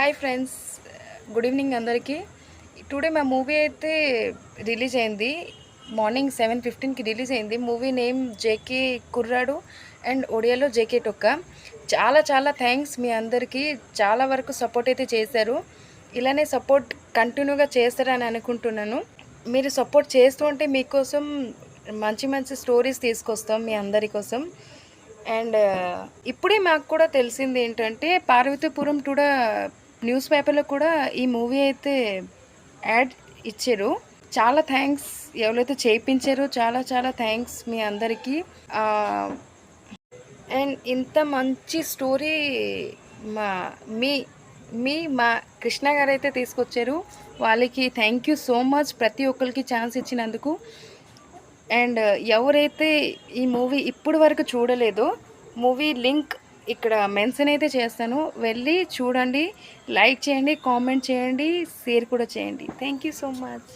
Hi friends, good evening అందరికీ. Today మా movie అయితే రిలీజ్ అయింది. మార్నింగ్ 7:15కి రిలీజ్ అయింది. మూవీ నేమ్ జేకే కుర్రాడు అండ్ ఒడియాలో జేకే టొక్క. చాలా చాలా థ్యాంక్స్ మీ అందరికీ. చాలా వరకు సపోర్ట్ అయితే చేశారు. ఇలానే సపోర్ట్ కంటిన్యూగా చేస్తారని అనుకుంటున్నాను. మీరు సపోర్ట్ చేస్తూ ఉంటే మీకోసం మంచి మంచి స్టోరీస్ తీసుకొస్తాం మీ అందరి కోసం. అండ్ ఇప్పుడే మాకు కూడా తెలిసింది ఏంటంటే పార్వతీపురం కూడా న్యూస్ పేపర్లో కూడా ఈ మూవీ అయితే యాడ్ ఇచ్చారు. చాలా థ్యాంక్స్ ఎవరైతే చేయించారో, చాలా చాలా థ్యాంక్స్ మీ అందరికీ. అండ్ ఇంత మంచి స్టోరీ మా మీ మీ మా కృష్ణ గారు అయితే తీసుకొచ్చారు. వాళ్ళకి థ్యాంక్ యూ సో మచ్, ప్రతి ఒక్కరికి ఛాన్స్ ఇచ్చినందుకు. అండ్ ఎవరైతే ఈ మూవీ ఇప్పుడు వరకు చూడలేదో, మూవీ లింక్ ఇక్కడ మెన్షన్ అయితే చేస్తాను, వెళ్ళి చూడండి, లైక్ చేయండి, కామెంట్ చేయండి, షేర్ కూడా చేయండి. Thank you so much.